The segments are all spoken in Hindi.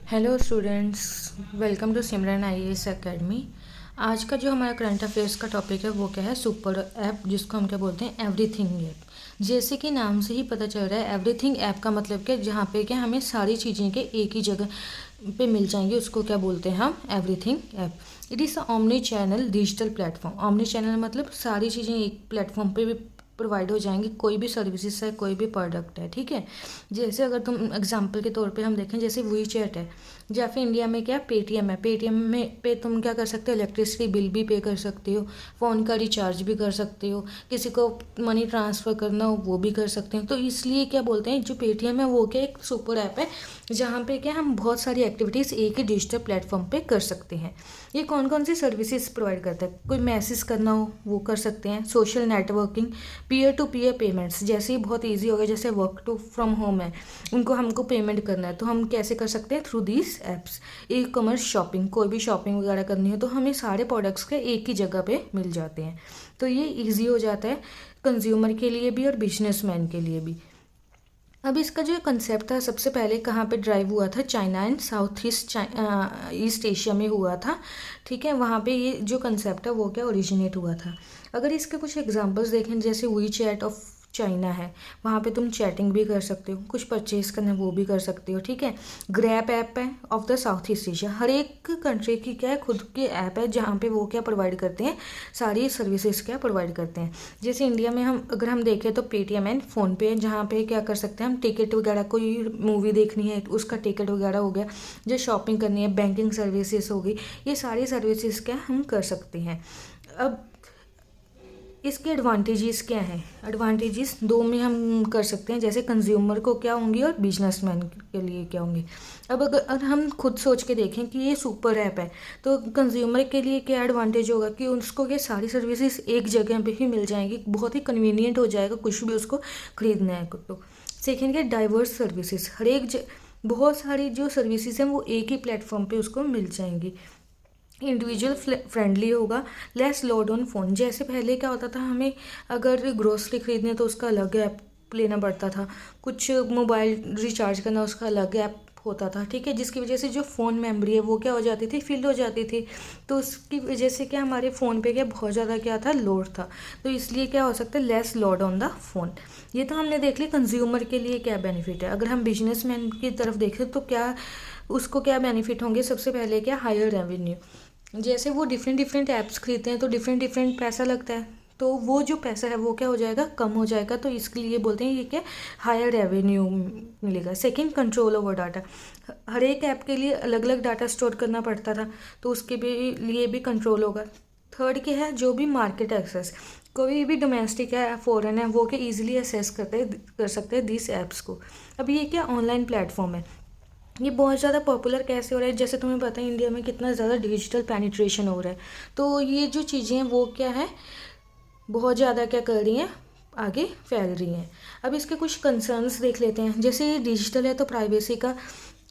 Hello students, welcome to Simran IAS academy. आज का जो हमारा करंट अफेयर्स का टॉपिक है वो क्या है, सुपर ऐप, जिसको हम क्या बोलते हैं, एवरीथिंग ऐप। जैसे कि नाम से ही पता चल रहा है, एवरीथिंग ऐप का मतलब क्या, जहाँ पे क्या हमें सारी चीज़ें के एक ही जगह पे मिल जाएंगे, उसको क्या बोलते हैं हम, everything app. It is omni channel digital platform. Omni channel मतलब सारी चीज़ें एक प्लेटफॉर्म पे भी प्रोवाइड हो जाएंगी, कोई भी सर्विसेज है, कोई भी प्रोडक्ट है, ठीक है। जैसे अगर तुम एग्जांपल के तौर पे हम देखें, जैसे वी चैट है, या फिर इंडिया में क्या पेटीएम है, पेटीएम में पे तुम क्या कर सकते हो, इलेक्ट्रिसिटी बिल भी पे कर सकते हो, फ़ोन का रिचार्ज भी कर सकते हो, किसी को मनी ट्रांसफ़र करना हो वो भी कर सकते हो। तो इसलिए क्या बोलते हैं, जो पेटीएम है वो क्या एक सुपर ऐप है, जहाँ पे क्या हम बहुत सारी एक्टिविटीज़ एक ही डिजिटल प्लेटफॉर्म पे कर सकते हैं। ये कौन कौन सी सर्विसेज प्रोवाइड करता है, कोई मैसेज करना हो वो कर सकते हैं, social networking, peer to peer payments, जैसे ही बहुत ईजी हो गया, जैसे वर्क टू फ्रॉम होम है, उनको हमको पेमेंट करना है तो हम कैसे कर सकते हैं, through these apps. E commerce shopping, कोई भी शॉपिंग वगैरह करनी है तो हमें सारे प्रोडक्ट्स के एक ही जगह पे मिल जाते हैं। तो ये ईजी हो जाता है कंज्यूमर के लिए भी और बिजनेसमैन के लिए भी। अब इसका जो कंसेप्ट था, सबसे पहले कहाँ पे ड्राइव हुआ था, China and south East Asia में हुआ था, ठीक है। वहाँ पे ये जो कंसेप्ट है वो क्या ओरिजिनेट हुआ था। अगर इसके कुछ एग्जांपल्स देखें, जैसे वी चैट ऑफ चाइना है, वहाँ पे तुम चैटिंग भी कर सकते हो, कुछ परचेज करना है वो भी कर सकते हो, ठीक है। ग्रैप ऐप है of the South East Asia, हर एक कंट्री की क्या है खुद की ऐप है, जहाँ पे वो क्या प्रोवाइड करते हैं, सारी सर्विसेज क्या प्रोवाइड करते हैं। जैसे इंडिया में हम अगर हम देखें तो पेटीएम एंड फ़ोनपे, जहाँ पे क्या कर सकते हैं हम, टिकट वगैरह, कोई मूवी देखनी है उसका टिकट वगैरह हो गया, जो शॉपिंग करनी है, बैंकिंग सर्विसेज हो गई, ये सारी सर्विसेज क्या हम कर सकते हैं। अब इसके एडवांटेजेस क्या हैं, एडवांटेजेस दो में हम कर सकते हैं, जैसे कंज्यूमर को क्या होंगी और बिजनेसमैन के लिए क्या होंगे। अब अगर हम खुद सोच के देखें कि ये सुपर ऐप है, तो कंज्यूमर के लिए क्या एडवांटेज होगा कि उसको ये सारी सर्विसेज एक जगह पे ही मिल जाएंगी, बहुत ही कन्वीनियंट हो जाएगा कुछ भी उसको खरीदना है तो। सेकेंड क्या, डाइवर्स सर्विसेज, बहुत सारी जो सर्विसेज हैं वो एक ही प्लेटफॉर्म पे उसको मिल जाएंगी। इंडिविजुअल फ्रेंडली होगा, लेस लोड ऑन फ़ोन। जैसे पहले क्या होता था, हमें अगर ग्रोसरी खरीदने तो उसका अलग ऐप लेना पड़ता था, कुछ मोबाइल रिचार्ज करना उसका अलग ऐप होता था, ठीक है, जिसकी वजह से जो फ़ोन मेमोरी है वो क्या हो जाती थी, फिल हो जाती थी। तो उसकी वजह से क्या हमारे फ़ोन पे क्या बहुत ज़्यादा क्या था, लोड था। तो इसलिए क्या हो सकता है, less load on the phone. ये तो हमने देख लिया कंज्यूमर के लिए क्या बेनिफिट है। अगर हम बिजनेसमैन की तरफ देखें तो क्या उसको क्या बेनिफिट होंगे, सबसे पहले क्या, हायर रेवेन्यू। जैसे वो डिफरेंट डिफरेंट ऐप्स खरीदते हैं तो डिफरेंट डिफरेंट पैसा लगता है, तो वो जो पैसा है वो क्या हो जाएगा, कम हो जाएगा। तो इसके लिए बोलते हैं ये क्या, हायर रेवेन्यू मिलेगा। सेकंड, कंट्रोल ओवर डाटा, हर एक ऐप के लिए अलग अलग डाटा स्टोर करना पड़ता था, तो उसके भी लिए भी कंट्रोल होगा। थर्ड क्या है, जो भी मार्केट एक्सेस, कोई भी डोमेस्टिक है फॉरेन है, वो क्या ईजिली असेस कर सकते हैं दिस ऐप्स को। अब ये क्या ऑनलाइन प्लेटफॉर्म है, ये बहुत ज़्यादा पॉपुलर कैसे हो रहा है, जैसे तुम्हें पता है इंडिया में कितना ज़्यादा डिजिटल पेनिट्रेशन हो रहा है, तो ये जो चीज़ें हैं वो क्या है, बहुत ज़्यादा क्या कर रही हैं, आगे फैल रही हैं। अब इसके कुछ कंसर्न्स देख लेते हैं। जैसे ये डिजिटल है तो प्राइवेसी का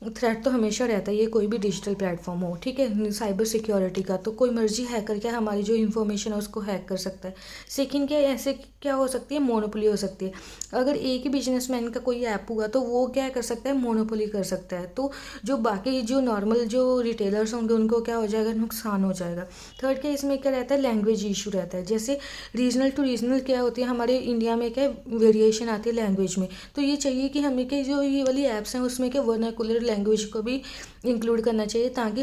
थ्रेट तो हमेशा रहता है, ये कोई भी डिजिटल प्लेटफॉर्म हो, ठीक है। साइबर सिक्योरिटी का तो कोई मर्जी हैकर क्या हमारी जो इन्फॉर्मेशन है उसको हैक कर सकता है। सेकंड क्या, ऐसे क्या हो सकती है, मोनोपोली हो सकती है। अगर एक ही बिजनेसमैन का कोई ऐप हुआ तो वो क्या कर सकता है, मोनोपोली कर सकता है, तो जो बाकी जो नॉर्मल जो रिटेलर्स होंगे उनको क्या हो जाएगा, नुकसान हो जाएगा। थर्ड क्या, इसमें क्या रहता है, लैंग्वेज इशू रहता है। जैसे रीजनल टू रीजनल क्या होती है, हमारे इंडिया में क्या वेरिएशन आती है लैंग्वेज में, तो ये चाहिए कि हमें के जो ये वाली ऐप्स हैं उसमें क्या वर्नाकुलर लैंग्वेज को भी इंक्लूड करना चाहिए, ताकि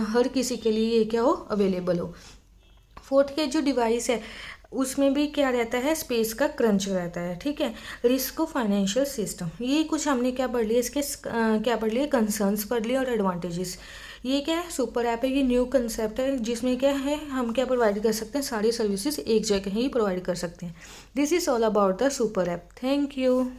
हर किसी के लिए ये क्या हो, अवेलेबल हो। फोर्थ के जो डिवाइस है उसमें भी क्या रहता है, स्पेस का क्रंच रहता है, ठीक है। रिस्क ऑफ फाइनेंशियल सिस्टम, ये कुछ हमने क्या पढ़ लिया, इसके क्या पढ़ लिया, कंसर्न्स पढ़ लिए और एडवांटेजेस। ये क्या है, सुपर ऐप है, ये न्यू कंसेप्ट है, जिसमें क्या है हम क्या प्रोवाइड कर सकते हैं, सारी सर्विसेज एक जगह ही प्रोवाइड कर सकते हैं। This is all about the super app. Thank you.